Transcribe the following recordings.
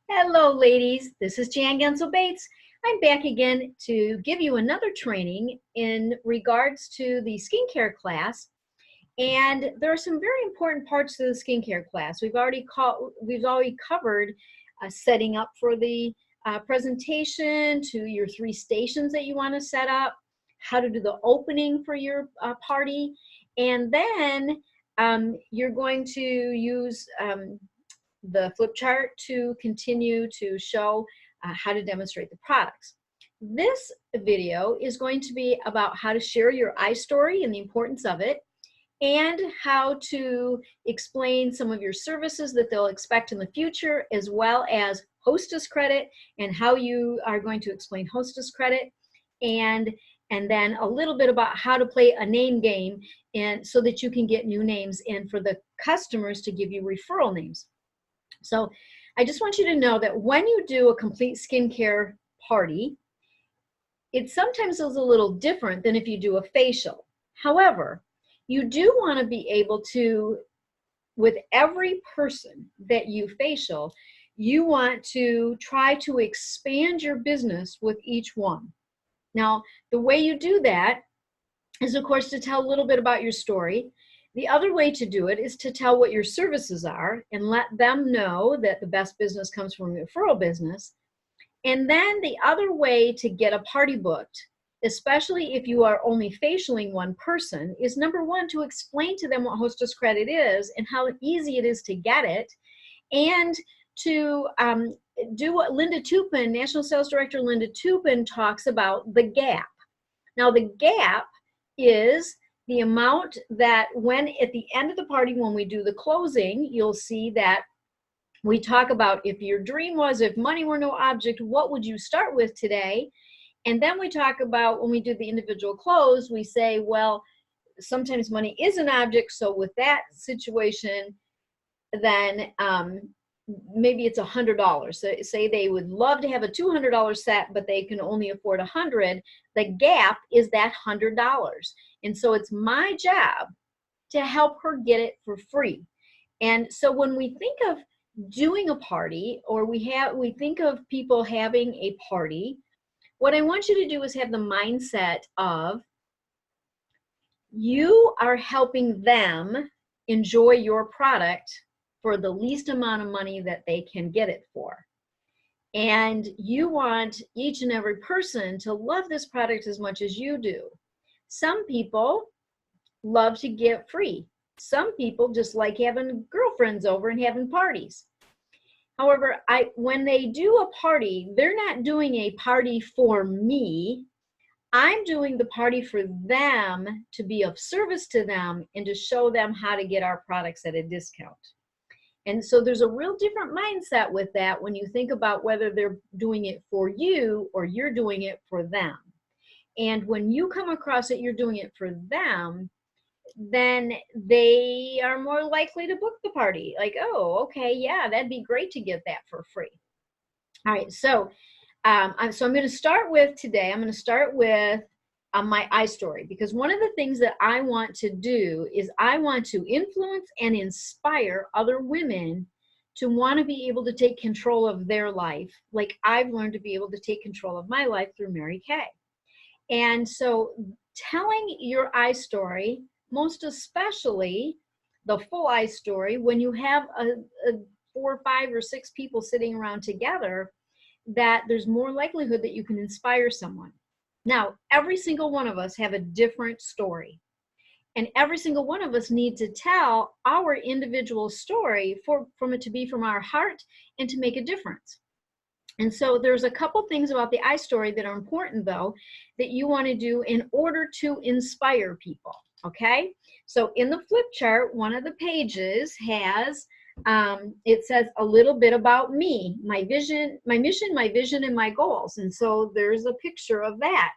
Hello, ladies. This is Jan Gensel Bates. I'm back again to give you another training in regards to the skincare class. And there are some very important parts to the skincare class. We've already covered setting up for the presentation, to your 3 stations that you want to set up, how to do the opening for your party, and then you're going to use the flip chart to continue to show how to demonstrate the products. This video is going to be about how to share your iStory and the importance of it, and how to explain some of your services that they'll expect in the future, as well as Hostess Credit and how you are going to explain Hostess Credit, and then a little bit about how to play a name game, and so that you can get new names and for the customers to give you referral names. So I just want you to know that when you do a complete skincare party, it sometimes is a little different than if you do a facial. However, you do want to be able to, with every person that you facial, you want to try to expand your business with each one. Now, the way you do that is, of course, to tell a little bit about your story. The other way to do it is to tell what your services are and let them know that the best business comes from referral business. And then the other way to get a party booked, especially if you are only facialing one person, is number one, to explain to them what Hostess Credit is and how easy it is to get it, and to do what Linda Tupin, National Sales Director Linda Tupin, talks about, the gap. Now, the gap is the amount that when at the end of the party, when we do the closing, you'll see that we talk about, if your dream was, if money were no object, what would you start with today? And then we talk about, when we do the individual close, we say, well, sometimes money is an object. So with that situation, then maybe it's $100. So say they would love to have a $200 set, but they can only afford $100. The gap is that $100. And so it's my job to help her get it for free. And so when we think of doing a party, or we think of people having a party, what I want you to do is have the mindset of, you are helping them enjoy your product for the least amount of money that they can get it for. And you want each and every person to love this product as much as you do. Some people love to get free. Some people just like having girlfriends over and having parties. However, when they do a party, they're not doing a party for me. I'm doing the party for them, to be of service to them and to show them how to get our products at a discount. And so there's a real different mindset with that when you think about whether they're doing it for you or you're doing it for them. And when you come across that you're doing it for them, then they are more likely to book the party. Like, oh, okay, yeah, that'd be great to get that for free. All right, so I'm going to start with today, I'm going to start with my iStory, because one of the things that I want to do is I want to influence and inspire other women to want to be able to take control of their life, like I've learned to be able to take control of my life through Mary Kay. And so telling your iStory, most especially the full iStory, when you have a 4, 5, or 6 people sitting around together, that there's more likelihood that you can inspire someone. Now, every single one of us have a different story, and every single one of us need to tell our individual story from it to be from our heart and to make a difference. And so there's a couple things about the iStory that are important, though, that you want to do in order to inspire people, okay? So in the flip chart, one of the pages has, it says a little bit about me, my vision, my mission, my vision, and my goals. And so there's a picture of that.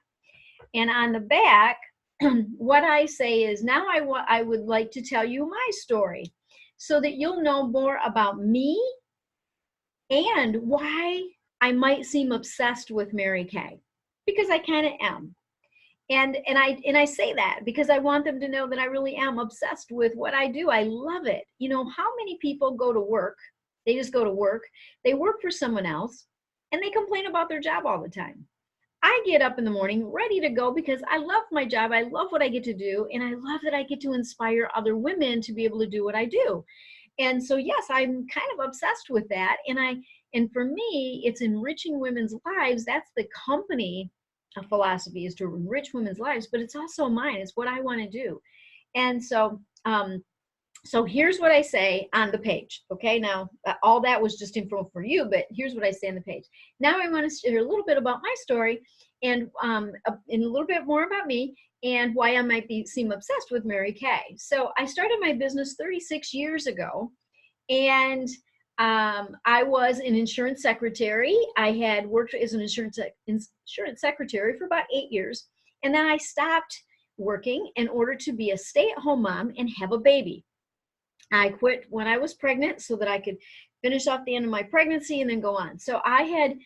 And on the back, what I say is, now I would like to tell you my story so that you'll know more about me and why I might seem obsessed with Mary Kay, because I kind of am. And I say that because I want them to know that I really am obsessed with what I do. I love it. You know, how many people go to work They just go to work. They work for someone else and they complain about their job all the time. I get up in the morning ready to go because I love my job. I love what I get to do. And I love that I get to inspire other women to be able to do what I do. And so, yes, I'm kind of obsessed with that. And for me, it's enriching women's lives. That's the company philosophy, is to enrich women's lives, but it's also mine. It's what I want to do. And so here's what I say on the page. Okay, now all that was just info for you, but here's what I say on the page. Now I want to share a little bit about my story and a little bit more about me and why I might seem obsessed with Mary Kay. So I started my business 36 years ago, and I was an insurance secretary. I had worked as an insurance secretary for about 8 years, and then I stopped working in order to be a stay-at-home mom and have a baby. I quit when I was pregnant so that I could finish off the end of my pregnancy and then go on. So I had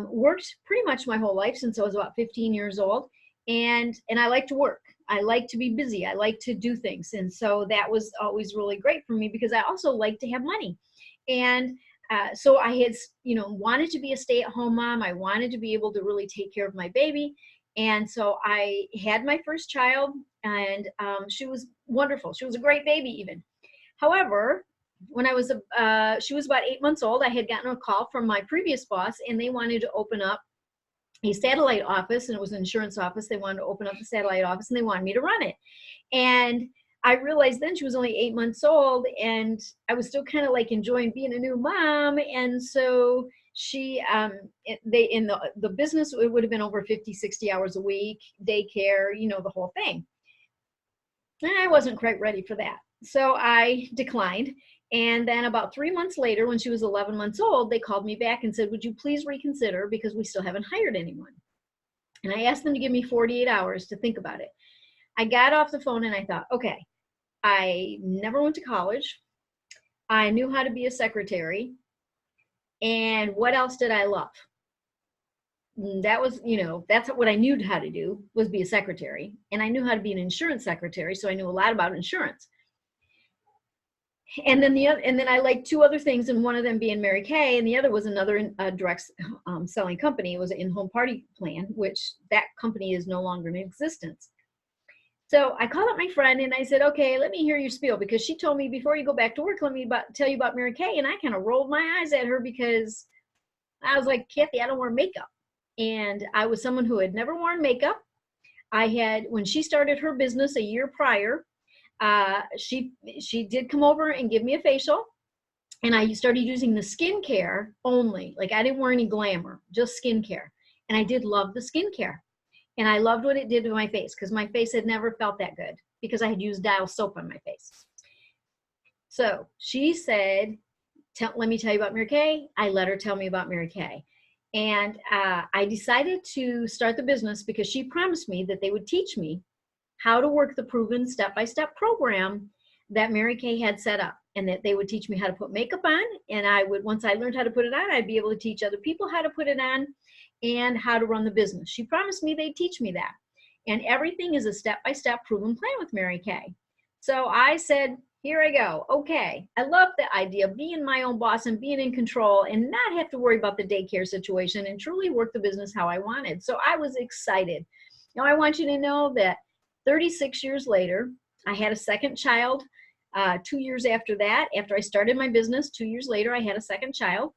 worked pretty much my whole life since I was about 15 years old, and I like to work. I like to be busy. I like to do things, and so that was always really great for me because I also like to have money. And so I had, wanted to be a stay-at-home mom. I wanted to be able to really take care of my baby, and so I had my first child, and she was wonderful. She was a great baby, even. However, when she was about 8 months old, I had gotten a call from my previous boss, and they wanted to open up a satellite office, and it was an insurance office. They wanted to open up the satellite office, and they wanted me to run it. And I realized then she was only 8 months old, and I was still kind of like enjoying being a new mom. And so the business, it would have been over 50, 60 hours a week, daycare, the whole thing. And I wasn't quite ready for that. So I declined. And then about 3 months later, when she was 11 months old, they called me back and said, would you please reconsider, because we still haven't hired anyone. And I asked them to give me 48 hours to think about it. I got off the phone and I thought, okay, I never went to college. I knew how to be a secretary. And what else did I love? That was, that's what I knew how to do, was be a secretary. And I knew how to be an insurance secretary, so I knew a lot about insurance. And then I liked two other things, and one of them being Mary Kay, and the other was another direct selling company. It was an in-home party plan, which that company is no longer in existence. So I called up my friend and I said, okay, let me hear your spiel, because she told me, before you go back to work, let me tell you about Mary Kay. And I kind of rolled my eyes at her, because I was like, Kathy, I don't wear makeup. And I was someone who had never worn makeup. When she started her business a year prior, she did come over and give me a facial, and I started using the skincare only. Like, I didn't wear any glamour, just skincare. And I did love the skincare. And I loved what it did to my face, because my face had never felt that good, because I had used Dial soap on my face. So she said, let me tell you about Mary Kay. I let her tell me about Mary Kay. And I decided to start the business because she promised me that they would teach me how to work the proven step-by-step program that Mary Kay had set up, and that they would teach me how to put makeup on. And once I learned how to put it on, I'd be able to teach other people how to put it on and how to run the business. She promised me they'd teach me that. And everything is a step-by-step proven plan with Mary Kay. So I said, here I go. Okay. I love the idea of being my own boss and being in control and not have to worry about the daycare situation, and truly work the business how I wanted. So I was excited. Now I want you to know that 36 years later, I had a second child. 2 years after that, after I started my business, 2 years later, I had a second child.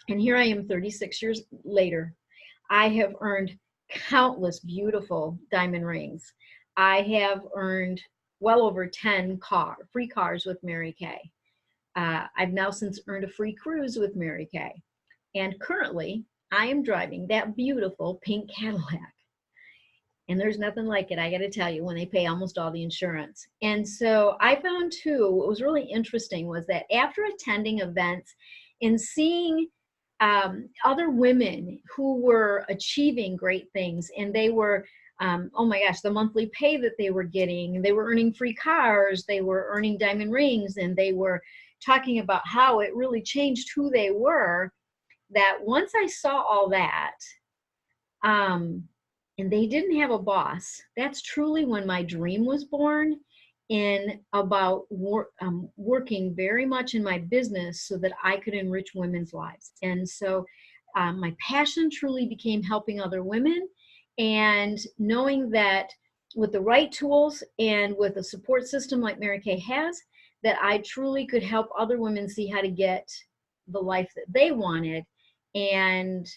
And here I am 36 years later. I have earned countless beautiful diamond rings. I have earned well over 10 free cars with Mary Kay. I've now since earned a free cruise with Mary Kay. And currently, I am driving that beautiful pink Cadillac. And there's nothing like it, I got to tell you, when they pay almost all the insurance. And so I found too, what was really interesting was that after attending events and seeing other women who were achieving great things, and they were, oh my gosh, the monthly pay that they were getting, they were earning free cars, they were earning diamond rings, and they were talking about how it really changed who they were, that once I saw all that, and they didn't have a boss, that's truly when my dream was born. in about working very much in my business so that I could enrich women's lives. And so my passion truly became helping other women, and knowing that with the right tools and with a support system like Mary Kay has, that I truly could help other women see how to get the life that they wanted. And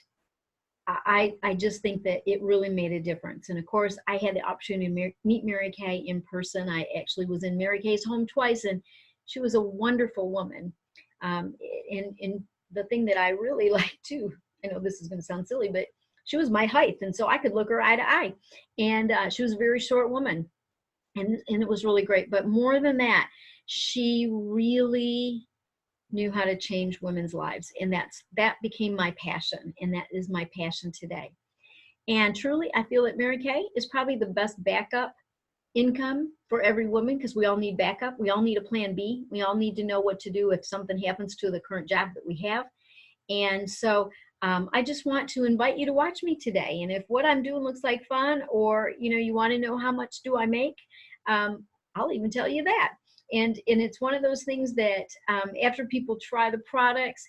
I just think that it really made a difference. And of course, I had the opportunity to meet Mary Kay in person. I actually was in Mary Kay's home twice, and she was a wonderful woman. And the thing that I really liked too, I know this is going to sound silly, but she was my height, and so I could look her eye to eye. And she was a very short woman, and it was really great. But more than that, she really knew how to change women's lives, and that became my passion, and that is my passion today. And truly, I feel that Mary Kay is probably the best backup income for every woman, because we all need backup. We all need a plan B. We all need to know what to do if something happens to the current job that we have. And so I just want to invite you to watch me today. And if what I'm doing looks like fun, or you want to know how much do I make, I'll even tell you that. And it's one of those things that after people try the products,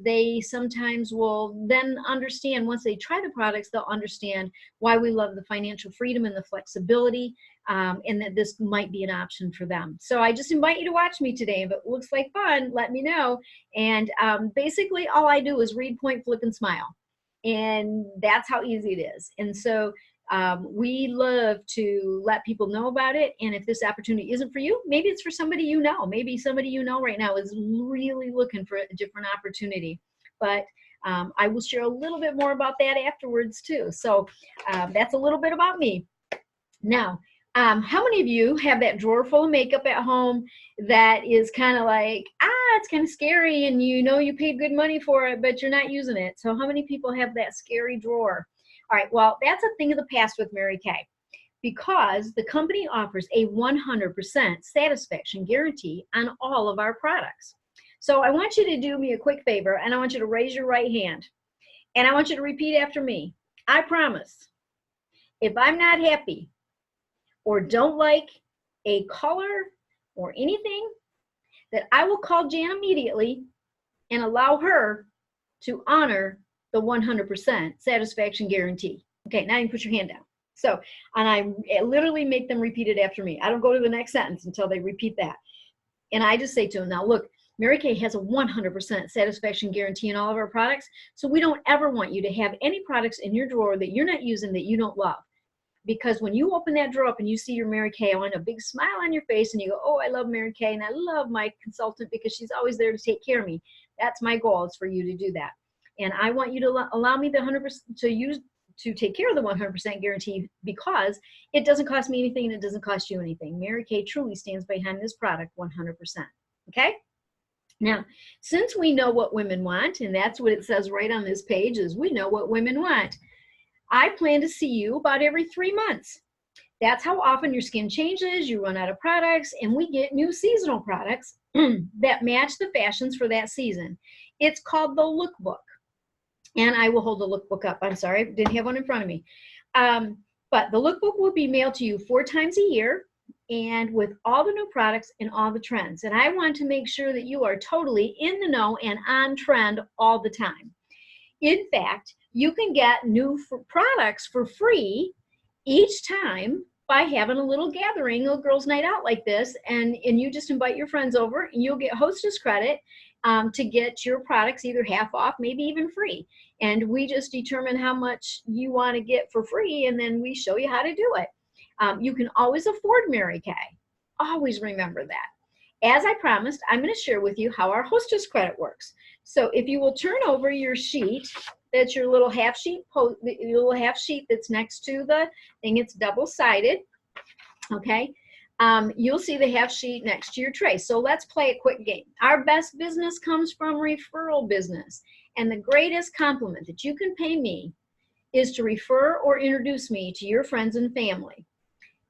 they sometimes will then understand, once they try the products, they'll understand why we love the financial freedom and the flexibility, and that this might be an option for them. So I just invite you to watch me today. If it looks like fun, let me know. And basically all I do is read, point, flip, and smile. And that's how easy it is. And so we love to let people know about it. And if this opportunity isn't for you, maybe it's for somebody you know. Maybe somebody you know right now is really looking for a different opportunity. But I will share a little bit more about that afterwards too. So that's a little bit about me. Now, how many of you have that drawer full of makeup at home that is kind of like, it's kind of scary, and you paid good money for it, but you're not using it? So how many people have that scary drawer? All right, well, that's a thing of the past with Mary Kay, because the company offers a 100% satisfaction guarantee on all of our products. So I want you to do me a quick favor, and I want you to raise your right hand, and I want you to repeat after me. I promise, if I'm not happy or don't like a color or anything, that I will call Jan immediately and allow her to honor the 100% satisfaction guarantee. Okay, now you can put your hand down. So, and I literally make them repeat it after me. I don't go to the next sentence until they repeat that. And I just say to them, now look, Mary Kay has a 100% satisfaction guarantee in all of our products. So we don't ever want you to have any products in your drawer that you're not using that you don't love. Because when you open that drawer up and you see your Mary Kay, I want a big smile on your face, and you go, oh, I love Mary Kay, and I love my consultant because she's always there to take care of me. That's my goal, is for you to do that. And I want you to allow me the 100% to take care of the 100% guarantee, because it doesn't cost me anything and it doesn't cost you anything. Mary Kay truly stands behind this product 100%. Okay? Now, since we know what women want, and that's what it says right on this page, is we know what women want, I plan to see you about every 3 months. That's how often your skin changes, you run out of products, and we get new seasonal products that match the fashions for that season. It's called the lookbook. And I will hold the lookbook up. I'm sorry, I didn't have one in front of me. But the lookbook will be mailed to you 4 times a year, and with all the new products and all the trends. And I want to make sure that you are totally in the know and on trend all the time. In fact, you can get new products for free each time by having a little gathering, a girls' night out like this, and you just invite your friends over, and you'll get Hostess Credit to get your products either half off, maybe even free. And we just determine how much you want to get for free, and then we show you how to do it. You can always afford Mary Kay. Always remember that. As I promised, I'm going to share with you how our Hostess Credit works. So if you will turn over your sheet, that's your little half sheet, that's next to the thing. It's double-sided, okay? You'll see the half sheet next to your tray. So let's play a quick game. Our best business comes from referral business. And the greatest compliment that you can pay me is to refer or introduce me to your friends and family.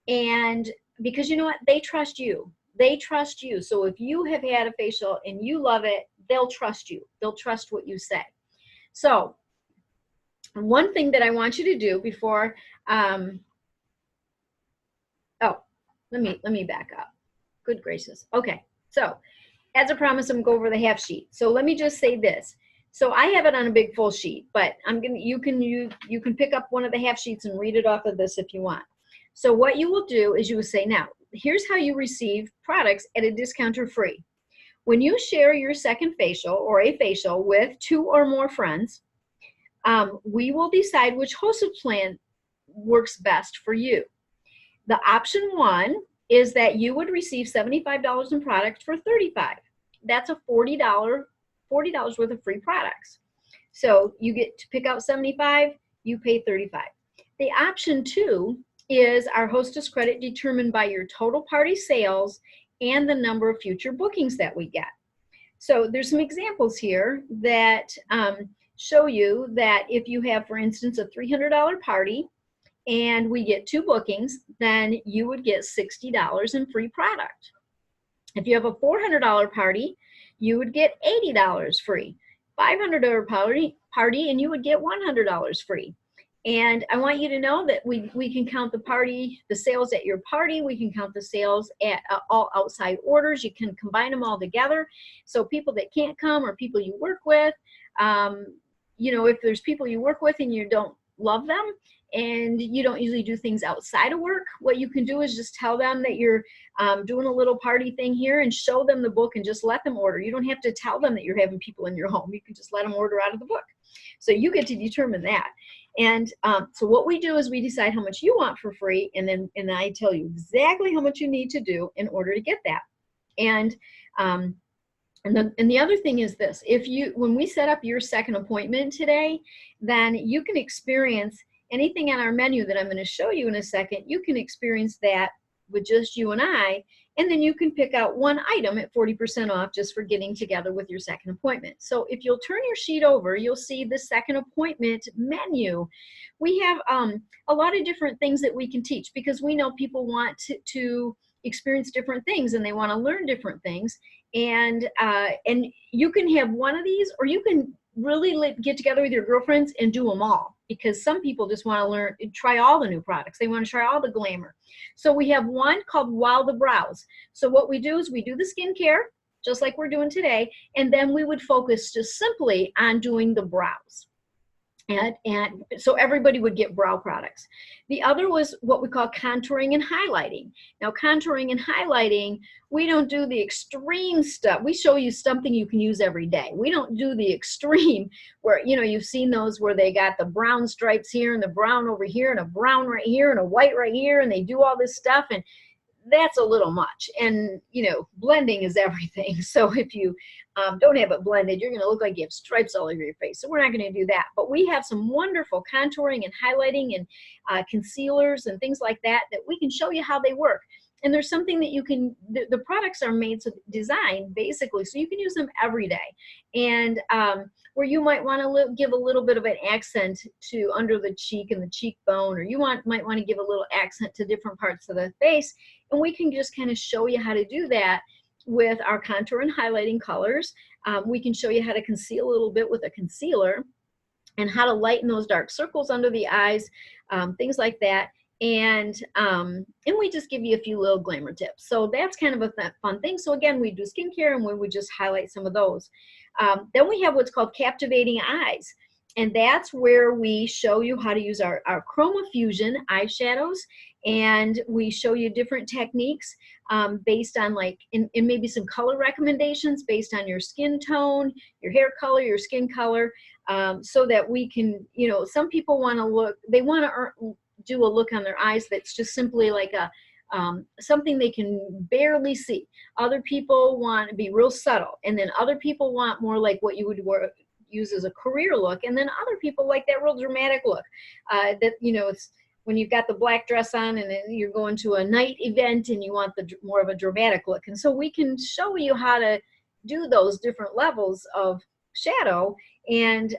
And because you know what? They trust you. They trust you. So if you have had a facial and you love it, they'll trust you. They'll trust what you say. So one thing that I want you to do before, Let me back up. Good gracious. Okay, so as a promise, I'm gonna go over the half sheet. So let me just say this. So I have it on a big full sheet, but you can pick up one of the half sheets and read it off of this if you want. So what you will do is you will say, now, here's how you receive products at a discount or free. When you share your second facial or a facial with 2 or more friends, we will decide which Hostess plan works best for you. The option 1 is that you would receive $75 in products for $35. That's a $40 worth of free products. So you get to pick out 75, you pay 35. The option 2 is our Hostess Credit determined by your total party sales and the number of future bookings that we get. So there's some examples here that show you that if you have, for instance, a $300 party and we get 2 bookings, then you would get $60 in free product. If you have a $400 party, you would get $80 free. $500 party and you would get $100 free. And I want you to know that we can count the sales at your party. We can count the sales at all outside orders. You can combine them all together. So people that can't come or people you work with, if there's people you work with and you don't love them and you don't usually do things outside of work, what you can do is just tell them that you're doing a little party thing here and show them the book and just let them order. You don't have to tell them that you're having people in your home. You can just let them order out of the book. So you get to determine that. And so what we do is we decide how much you want for free, and then I tell you exactly how much you need to do in order to get that. And the other thing is this: when we set up your second appointment today, then you can experience anything on our menu that I'm going to show you in a second. You can experience that with just you and I, and then you can pick out one item at 40% off just for getting together with your second appointment. So if you'll turn your sheet over, you'll see the second appointment menu. We have a lot of different things that we can teach because we know people want to experience different things and they want to learn different things. And you can have one of these, or you can really get together with your girlfriends and do them all, because some people just want to try all the new products. They want to try all the glamour. So we have one called Wow the Brows. So what we do is we do the skincare, just like we're doing today, and then we would focus just simply on doing the brows. And so everybody would get brow products. The other was what we call contouring and highlighting. Now, contouring and highlighting, we don't do the extreme stuff. We show you something you can use every day. We don't do the extreme where, you've seen those where they got the brown stripes here and the brown over here and a brown right here and a white right here, and they do all this stuff, and that's a little much. And, blending is everything. So if you don't have it blended, you're going to look like you have stripes all over your face. So we're not going to do that. But we have some wonderful contouring and highlighting and concealers and things like that we can show you how they work. And there's something that you can, the products are made, designed basically, so you can use them every day. And where you might want to give a little bit of an accent to under the cheek and the cheekbone, or you might want to give a little accent to different parts of the face. And we can just kind of show you how to do that with our contour and highlighting colors. We can show you how to conceal a little bit with a concealer and how to lighten those dark circles under the eyes, things like that. And we just give you a few little glamour tips. So that's kind of a fun thing. So again, we do skincare and we would just highlight some of those. Then we have what's called captivating eyes. And that's where we show you how to use our Chroma Fusion eyeshadows. And we show you different techniques based on and maybe some color recommendations based on your skin tone, your hair color, your skin color, so that we can, some people want to do a look on their eyes that's just simply like something they can barely see. Other people want to be real subtle, and then other people want more like what you would use as a career look, and then other people like that real dramatic look it's when you've got the black dress on and then you're going to a night event and you want the more of a dramatic look. And so we can show you how to do those different levels of shadow, and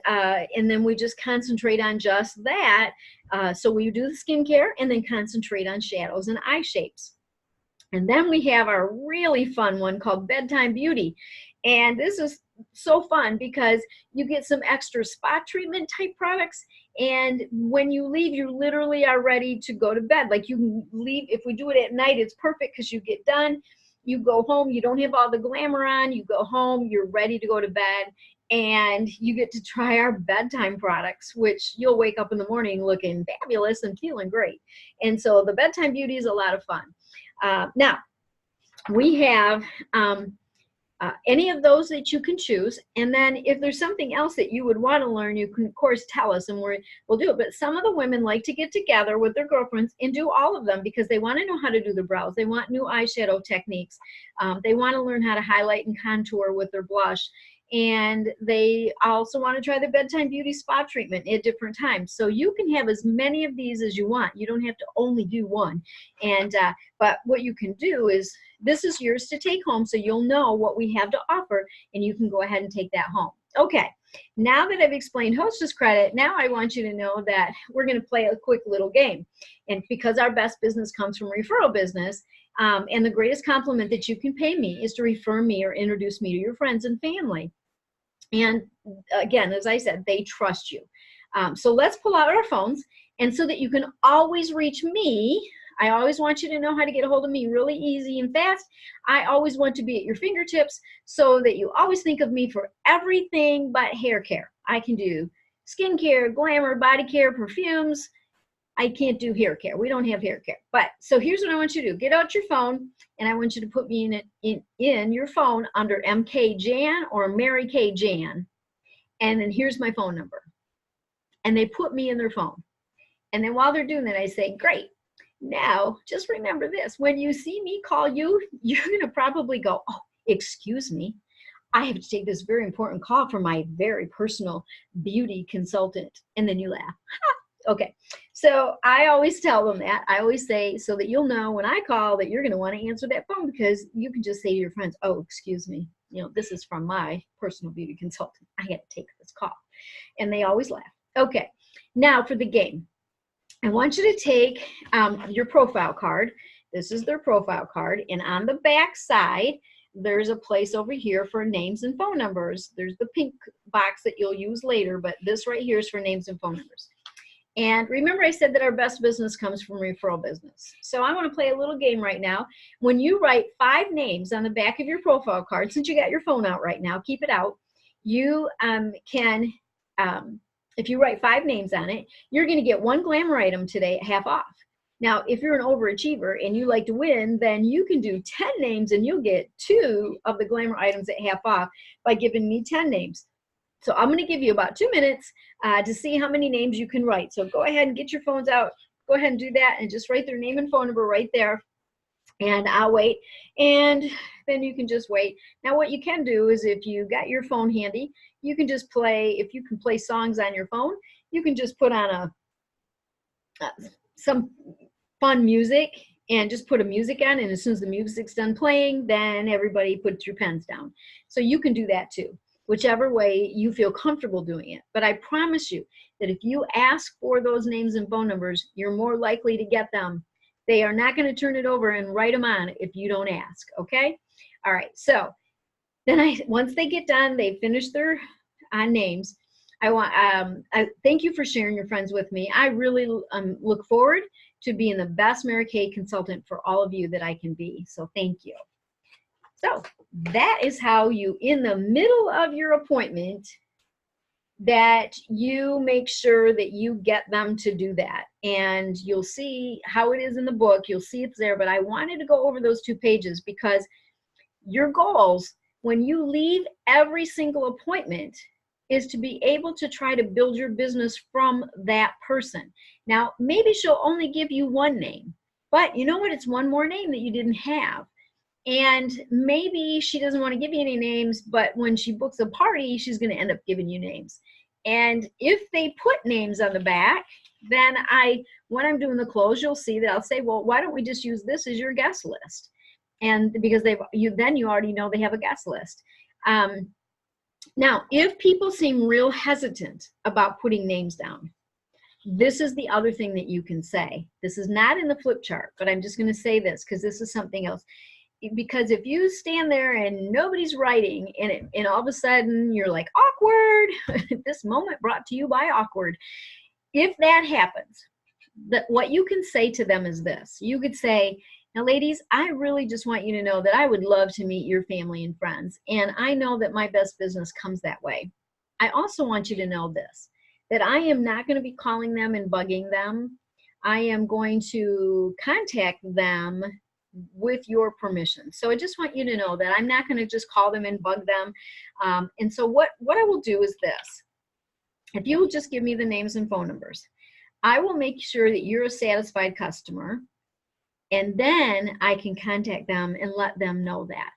then we just concentrate on just that. So we do the skincare and then concentrate on shadows and eye shapes. And then we have our really fun one called Bedtime Beauty. And this is so fun because you get some extra spot treatment type products. And when you leave, you literally are ready to go to bed. Like you can leave, if we do it at night, it's perfect because you get done, you go home, you don't have all the glamour on, you go home, you're ready to go to bed, and you get to try our bedtime products, which you'll wake up in the morning looking fabulous and feeling great. And so the bedtime beauty is a lot of fun. Now, we have any of those that you can choose. And then if there's something else that you would want to learn, you can, of course, tell us and we'll do it. But some of the women like to get together with their girlfriends and do all of them because they want to know how to do the brows. They want new eyeshadow techniques. They want to learn how to highlight and contour with their blush. And they also want to try the bedtime beauty spot treatment at different times. So you can have as many of these as you want. You don't have to only do one. And but what you can do is, this is yours to take home, so you'll know what we have to offer, and you can go ahead and take that home. Okay, now that I've explained Hostess Credit, now I want you to know that we're going to play a quick little game. And because our best business comes from referral business, and the greatest compliment that you can pay me is to refer me or introduce me to your friends and family. And again, as I said, they trust you. So let's pull out our phones, and so that you can always reach me, I always want you to know how to get a hold of me really easy and fast. I always want to be at your fingertips so that you always think of me for everything but hair care. I can do skincare, glamour, body care, perfumes. I can't do hair care. We don't have hair care. But so here's what I want you to do. Get out your phone, and I want you to put me in your phone under MK Jan or Mary K Jan. And then here's my phone number. And they put me in their phone. And then while they're doing that, I say, great. Now, just remember this. When you see me call you, you're going to probably go, oh, excuse me. I have to take this very important call from my very personal beauty consultant. And then you laugh. Okay. So I always tell them that. I always say, so that you'll know when I call that you're going to want to answer that phone, because you can just say to your friends, oh, excuse me. You know, this is from my personal beauty consultant. I had to take this call. And they always laugh. Okay. Now for the game. I want you to take your profile card. This is their profile card. And on the back side, there's a place over here for names and phone numbers. There's the pink box that you'll use later, but this right here is for names and phone numbers. And remember, I said that our best business comes from referral business. So I want to play a little game right now. When you write 5 names on the back of your profile card, since you got your phone out right now, keep it out. You can... if you write 5 names on it, you're going to get 1 glamour item today at half off. Now, if you're an overachiever and you like to win, then you can do 10 names and you'll get 2 of the glamour items at half off by giving me 10 names. So I'm going to give you about 2 minutes to see how many names you can write. So go ahead and get your phones out. Go ahead and do that and just write their name and phone number right there. And I'll wait. And then you can just wait. Now, what you can do is, if you got your phone handy, you can just play, if you can play songs on your phone, you can just put on some fun music and just put a music on, and as soon as the music's done playing, then everybody puts your pens down. So you can do that too, whichever way you feel comfortable doing it. But I promise you that if you ask for those names and phone numbers, you're more likely to get them. They are not going to turn it over and write them on if you don't ask, okay? All right, so then once they get done, they finish their names. I thank you for sharing your friends with me. I really look forward to being the best Mary Kay consultant for all of you that I can be. So thank you. So that is how you, in the middle of your appointment, that you make sure that you get them to do that. And you'll see how it is in the book. You'll see it's there. But I wanted to go over those 2 pages because your goals, when you leave every single appointment, is to be able to try to build your business from that person. Now, maybe she'll only give you 1 name, but you know what? It's 1 more name that you didn't have. And maybe she doesn't want to give you any names, but when she books a party, she's going to end up giving you names. And if they put names on the back, then when I'm doing the close, you'll see that I'll say, well, why don't we just use this as your guest list? And because then you already know they have a guest list. Now, if people seem real hesitant about putting names down, this is the other thing that you can say. This is not in the flip chart, but I'm just going to say this because this is something else. because if you stand there and nobody's writing and all of a sudden you're like, awkward, this moment brought to you by awkward. If that happens, that what you can say to them is this. You could say, now ladies, I really just want you to know that I would love to meet your family and friends. And I know that my best business comes that way. I also want you to know this, that I am not going to be calling them and bugging them. I am going to contact them with your permission. So I just want you to know that I'm not going to just call them and bug them. And so what I will do is this. If you will just give me the names and phone numbers, I will make sure that you're a satisfied customer, and then I can contact them and let them know that.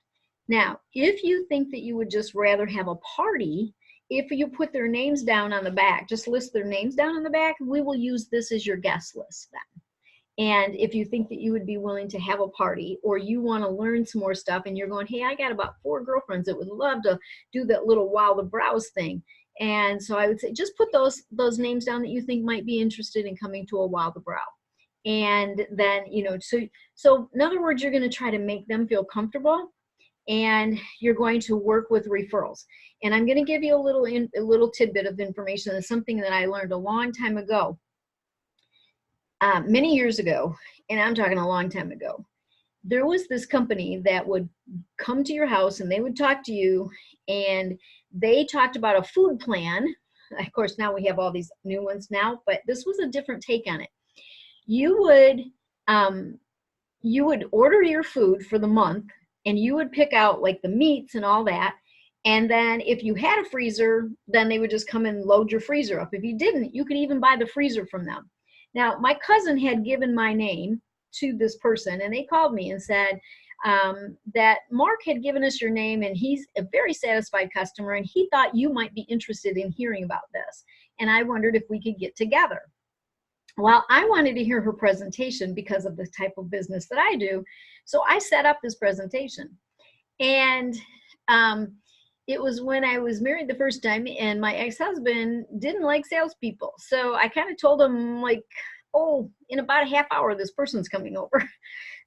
Now, if you think that you would just rather have a party, if you put their names down on the back, just list their names down on the back, we will use this as your guest list then. And if you think that you would be willing to have a party, or you want to learn some more stuff and you're going, hey, I got about 4 girlfriends that would love to do that little while the browse thing. And so I would say, just put those names down that you think might be interested in coming to a while the brow. And then, so in other words, you're going to try to make them feel comfortable, and you're going to work with referrals. And I'm going to give you a little tidbit of information. That's something that I learned a long time ago, many years ago, and I'm talking a long time ago. There was this company that would come to your house and they would talk to you, and they talked about a food plan. Of course, now we have all these new ones now, but this was a different take on it. You would order your food for the month, and you would pick out like the meats and all that. And then if you had a freezer, then they would just come and load your freezer up. If you didn't, you could even buy the freezer from them. Now, my cousin had given my name to this person, and they called me and said that Mark had given us your name, and he's a very satisfied customer, and he thought you might be interested in hearing about this. And I wondered if we could get together. Well, I wanted to hear her presentation because of the type of business that I do. So I set up this presentation. And it was when I was married the first time, and my ex-husband didn't like salespeople. So I kind of told him, like, oh, in about a half hour, this person's coming over.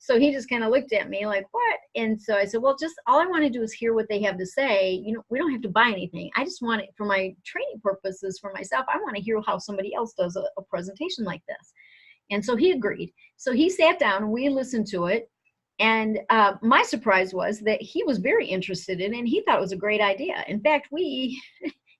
So he just kind of looked at me like, what? And so I said, well, just all I want to do is hear what they have to say. We don't have to buy anything. I just want it for my training purposes for myself. I want to hear how somebody else does a presentation like this. And so he agreed. So he sat down and we listened to it. And my surprise was that he was very interested in it, and he thought it was a great idea. In fact, he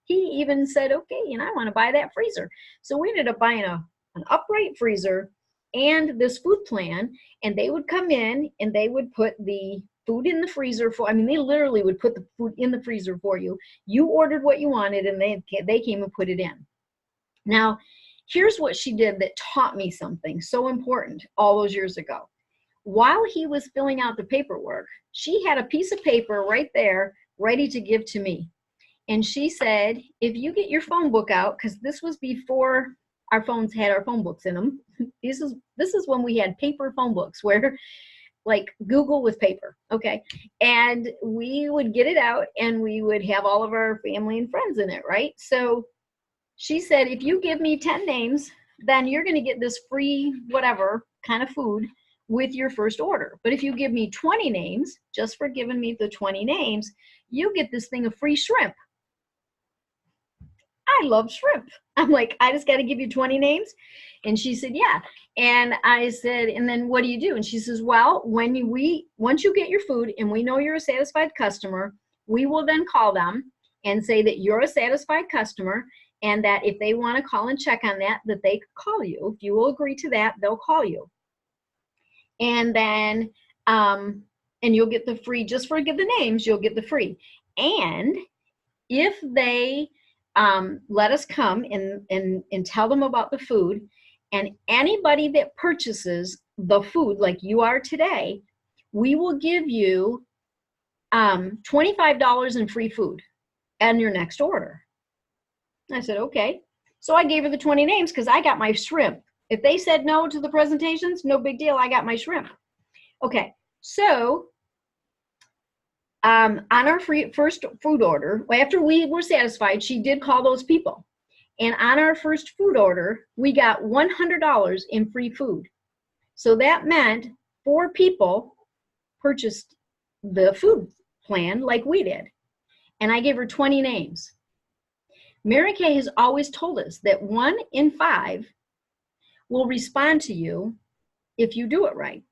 even said, okay, and I want to buy that freezer. So we ended up buying an upright freezer and this food plan, and they would come in and they would put the food in the freezer they literally would put the food in the freezer for you. You ordered what you wanted, and they came and put it in. Now, here's what she did that taught me something so important all those years ago. While he was filling out the paperwork, she had a piece of paper right there ready to give to me. And she said, if you get your phone book out, because this was before our phones had our phone books in them. This is when we had paper phone books, where like Google with paper, okay? And we would get it out, and we would have all of our family and friends in it, right? So she said, if you give me 10 names, then you're going to get this free whatever kind of food with your first order. But if you give me 20 names, just for giving me the 20 names, you get this thing of free shrimp. I love shrimp. I'm like, I just got to give you 20 names? And she said, yeah. And I said, and then what do you do? And she says, well, once you get your food and we know you're a satisfied customer, we will then call them and say that you're a satisfied customer, and that if they want to call and check on that they could call you. If you will agree to that, they'll call you. And then, and you'll get the free, just for give the names, you'll get the free. And if they let us come and tell them about the food, and anybody that purchases the food like you are today, we will give you $25 in free food and your next order. I said, okay. So I gave her the 20 names because I got my shrimp. If they said no to the presentations, no big deal. I got my shrimp. Okay. So on our first food order, after we were satisfied, she did call those people. And on our first food order, we got $100 in free food. So that meant 4 people purchased the food plan like we did. And I gave her 20 names. Mary Kay has always told us that 1 in 5 will respond to you if you do it right.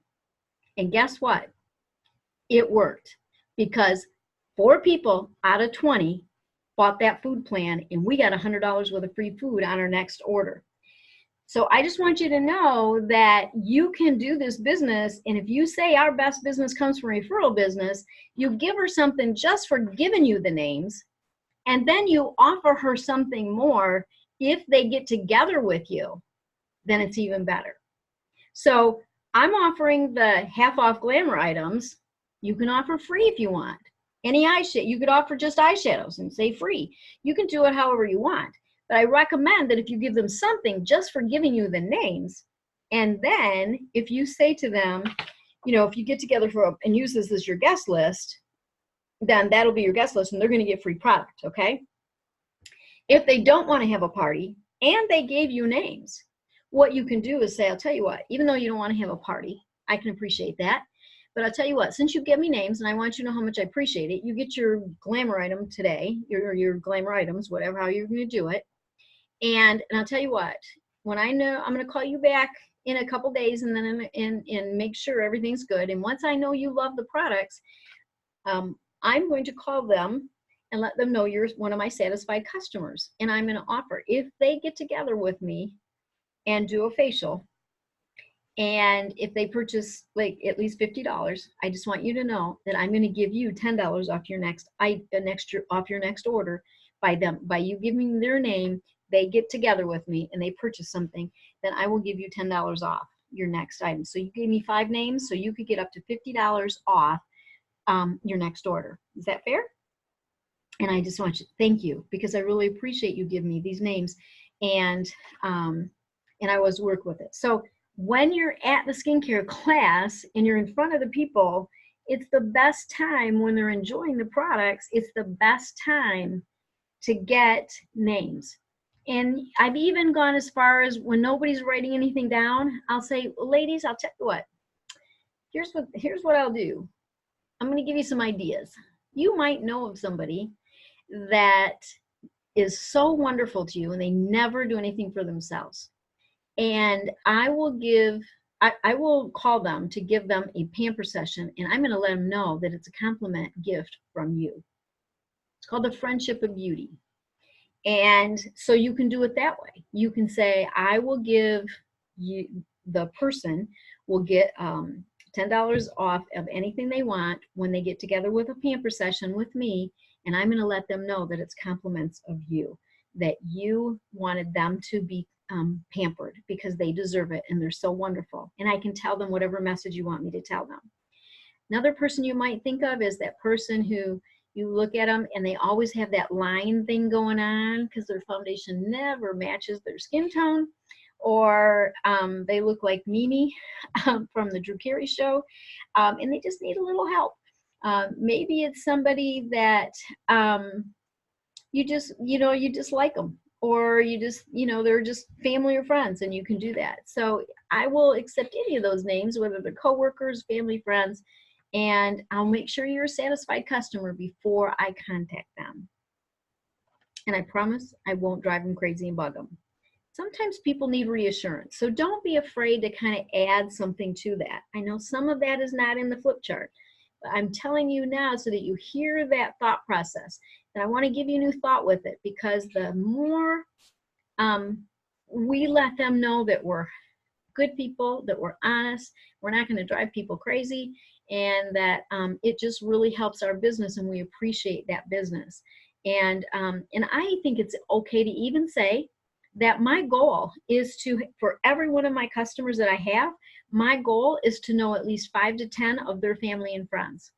And guess what? It worked, because 4 people out of 20 bought that food plan, and we got $100 worth of free food on our next order. So I just want you to know that you can do this business, and if you say our best business comes from referral business, you give her something just for giving you the names, and then you offer her something more. If they get together with you, then it's even better. So I'm offering the half off glamour items. You can offer free if you want. Any eyeshadow, you could offer just eyeshadows and say free. You can do it however you want. But I recommend that if you give them something just for giving you the names, and then if you say to them, you know, if you get together and use this as your guest list, then that'll be your guest list and they're going to get free product, okay? If they don't want to have a party and they gave you names, what you can do is say, I'll tell you what, even though you don't want to have a party, I can appreciate that. But I'll tell you what, since you give me names and I want you to know how much I appreciate it, you get your glamour item today, your glamour items, whatever, how you're going to do it. And I'll tell you what, when I know, I'm going to call you back in a couple days and then and make sure everything's good. And once I know you love the products, I'm going to call them and let them know you're one of my satisfied customers. And I'm going to offer, if they get together with me and do a facial, and if they purchase like at least $50, I just want you to know that I'm going to give you $10 off your next order by you giving their name. They get together with me and they purchase something, then I will give you $10 off your next item. So you gave me 5 names, so you could get up to $50 off your next order. Is that fair? And I just want you to thank you, because I really appreciate you giving me these names, and I was work with it. So when you're at the skincare class and you're in front of the people, it's the best time when they're enjoying the products. It's the best time to get names. And I've even gone as far as when nobody's writing anything down, I'll say, ladies, I'll tell you what, here's what I'll do. I'm going to give you some ideas. You might know of somebody that is so wonderful to you and they never do anything for themselves. And I will call them to give them a pamper session, and I'm going to let them know that it's a compliment gift from you. It's called the Friendship of Beauty. And so you can do it that way. You can say, I will give you, the person will get $10 off of anything they want when they get together with a pamper session with me, and I'm going to let them know that it's compliments of you, that you wanted them to be pampered because they deserve it and they're so wonderful. And I can tell them whatever message you want me to tell them. Another person you might think of is that person who you look at them and they always have that line thing going on because their foundation never matches their skin tone, or they look like Mimi from the Drew Carey show, and they just need a little help. Maybe it's somebody that you just like them, or they're just family or friends, and you can do that. So I will accept any of those names, whether they're coworkers, family, friends, and I'll make sure you're a satisfied customer before I contact them. And I promise I won't drive them crazy and bug them. Sometimes people need reassurance, so don't be afraid to kind of add something to that. I know some of that is not in the flip chart, but I'm telling you now so that you hear that thought process. And I want to give you new thought with it, because the more we let them know that we're good people, that we're honest, we're not going to drive people crazy, and that it just really helps our business, and we appreciate that business. And I think it's okay to even say that my goal is to, for every one of my customers that I have, my goal is to know at least 5 to 10 of their family and friends,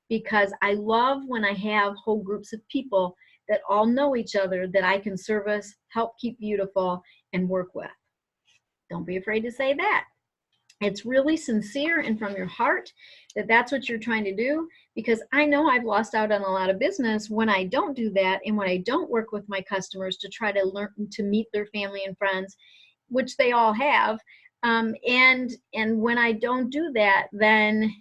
because I love when I have whole groups of people that all know each other, that I can service, help keep beautiful, and work with. Don't be afraid to say that. It's really sincere and from your heart that that's what you're trying to do, because I know I've lost out on a lot of business when I don't do that, and when I don't work with my customers to try to learn to meet their family and friends, which they all have. And when I don't do that, then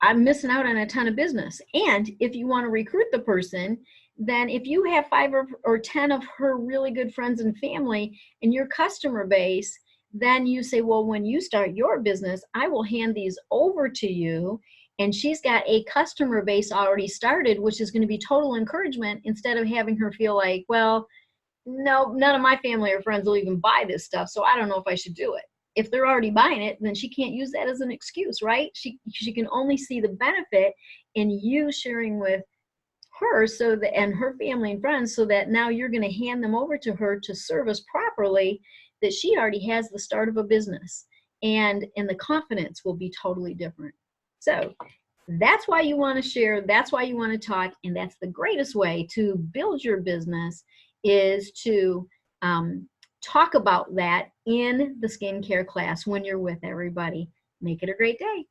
I'm missing out on a ton of business. And if you want to recruit the person, then if you have 5 or 10 of her really good friends and family in your customer base, then you say, well, when you start your business, I will hand these over to you. And she's got a customer base already started, which is going to be total encouragement instead of having her feel like, well, no, none of my family or friends will even buy this stuff, so I don't know if I should do it. If they're already buying it, then she can't use that as an excuse, right? She can only see the benefit in you sharing with her, so that, and her family and friends, so that now you're going to hand them over to her to service properly, that she already has the start of a business, and the confidence will be totally different. So that's why you want to share, that's why you want to talk, and that's the greatest way to build your business, is to talk about that in the skincare class when you're with everybody. Make it a great day.